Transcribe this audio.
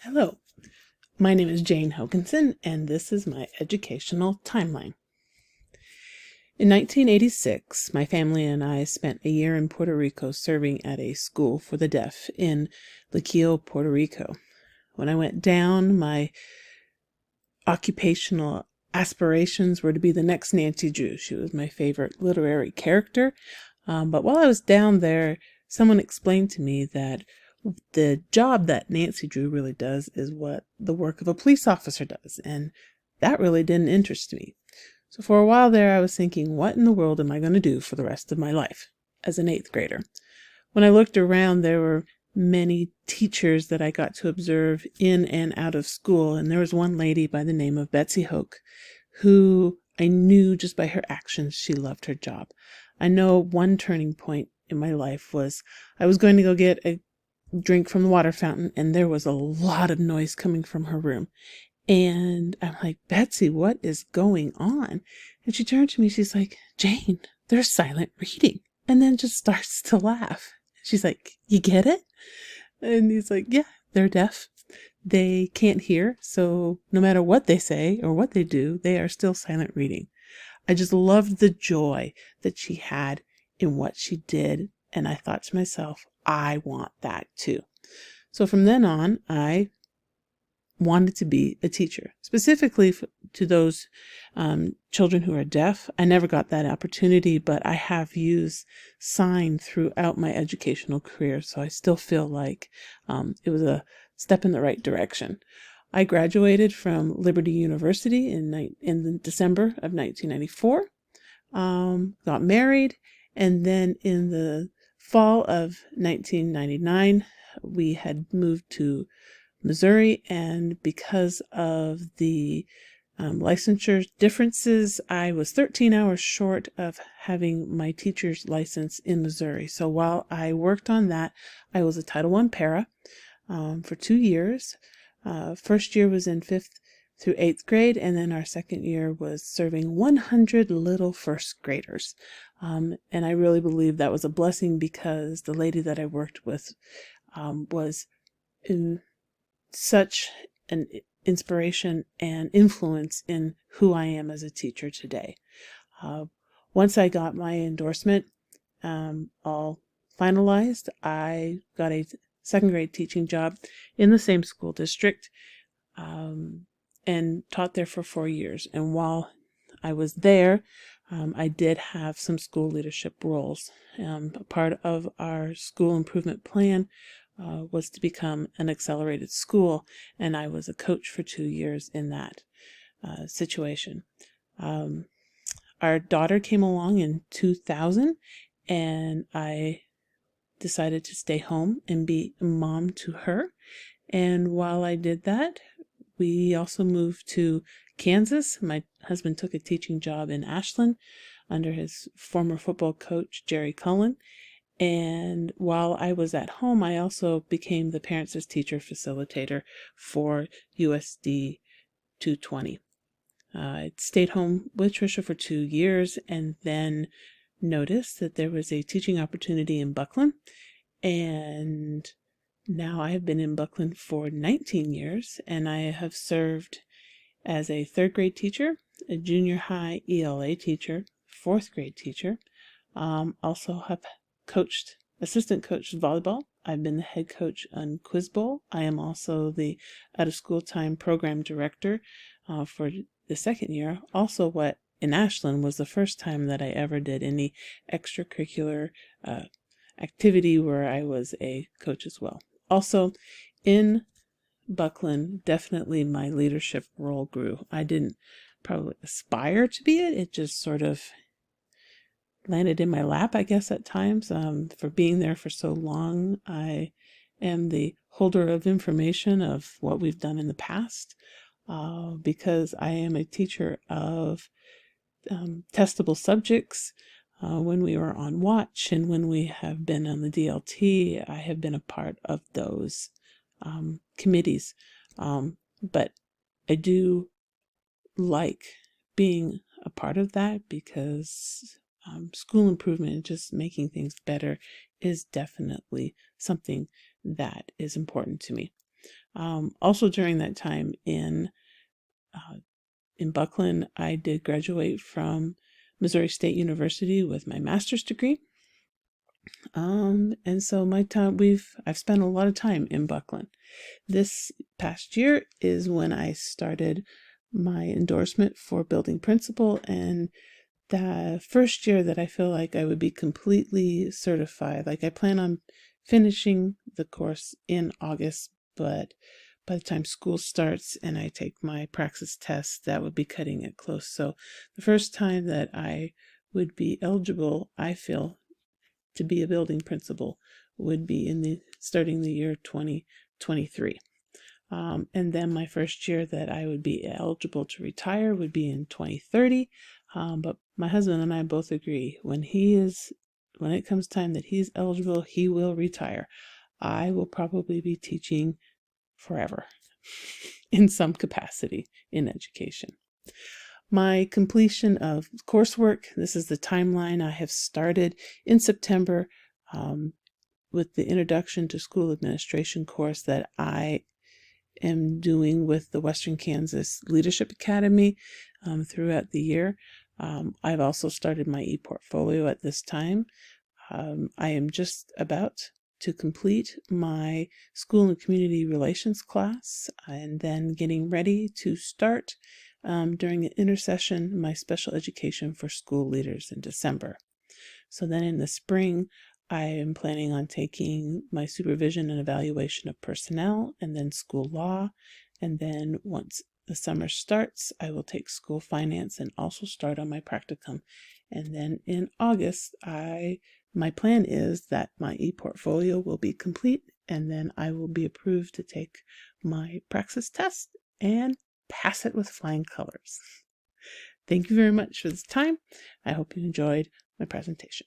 Hello, my name is Jane Hokinson, and this is my educational timeline. In 1986, my family and I spent a year in Puerto Rico serving at a school for the deaf in Luquillo, Puerto Rico. When I went down, my occupational aspirations were to be the next Nancy Drew. She was my favorite literary character. But while I was down there, someone explained to me that the job that Nancy Drew really does is what the work of a police officer does, and that really didn't interest me. So for a while there, I was thinking, what in the world am I going to do for the rest of my life as an 8th grader? When I looked around, there were many teachers that I got to observe in and out of school, and there was one lady by the name of Betsy Hoke, who I knew just by her actions she loved her job. I know one turning point in my life was I was going to go get a drink from the water fountain, and there was a lot of noise coming from her room. And I'm like, Betsy, what is going on? And she turned to me, she's like, Jane, they're silent reading. And then just starts to laugh. She's like, you get it? And he's like, yeah, they're deaf. They can't hear. So no matter what they say or what they do, they are still silent reading. I just loved the joy that she had in what she did. And I thought to myself, I want that too. So from then on, I wanted to be a teacher, specifically to those children who are deaf. I never got that opportunity, but I have used sign throughout my educational career, so I still feel like it was a step in the right direction. I graduated from Liberty University in December of 1994, got married, and then in the fall of 1999, we had moved to Missouri, and because of the licensure differences, I was 13 hours short of having my teacher's license in Missouri. So while I worked on that, I was a Title I para for 2 years. First year was in 5th through 8th grade, and then our second year was serving 100 little first graders. And I really believe that was a blessing because the lady that I worked with was in such an inspiration and influence in who I am as a teacher today. Once I got my endorsement all finalized, I got a second grade teaching job in the same school district and taught there for 4 years. And while I was there, I did have some school leadership roles. A part of our school improvement plan was to become an accelerated school, and I was a coach for 2 years in that situation. Our daughter came along in 2000, and I decided to stay home and be a mom to her. And while I did that, we also moved to Kansas. My husband took a teaching job in Ashland under his former football coach, Jerry Cullen. And while I was at home, I also became the Parents as Teacher facilitator for USD 220. I stayed home with Trisha for 2 years and then noticed that there was a teaching opportunity in Buckland. And now I have been in Buckland for 19 years, and I have served as a 3rd grade teacher, a junior high ELA teacher, 4th grade teacher. Also have assistant coached volleyball. I've been the head coach on Quiz Bowl. I am also the out of school time program director for the second year. Also, what in Ashland was the first time that I ever did any extracurricular activity where I was a coach as well. Also, in Buckland, definitely my leadership role grew. I didn't probably aspire to be it. It just sort of landed in my lap, I guess, at times. For being there for so long, I am the holder of information of what we've done in the past because I am a teacher of testable subjects. When we were on watch and when we have been on the DLT, I have been a part of those committees. But I do like being a part of that because school improvement and just making things better is definitely something that is important to me. Also during that time in Buckland, I did graduate from Missouri State University with my master's degree. And so I've spent a lot of time in Buckland. This past year is when I started my endorsement for building principal, and the first year that I feel like I would be completely certified. Like I plan on finishing the course in August, but by the time school starts and I take my praxis test, that would be cutting it close. So the first time that I would be eligible, I feel, to be a building principal would be starting the year 2023. And then my first year that I would be eligible to retire would be in 2030. But my husband and I both agree when it comes time that he's eligible, he will retire. I will probably be teaching forever in some capacity in education. My completion of coursework, this is the timeline I have started in September with the Introduction to School Administration course that I am doing with the Western Kansas Leadership Academy throughout the year. I've also started my e-portfolio at this time. I am just about to complete my school and community relations class and then getting ready to start during an intersession my special education for school leaders in December. So then in the spring, I am planning on taking my supervision and evaluation of personnel and then school law. And then once the summer starts, I will take school finance and also start on my practicum. And then in August, my plan is that my e-portfolio will be complete, and then I will be approved to take my praxis test and pass it with flying colors. Thank you very much for this time. I hope you enjoyed my presentation.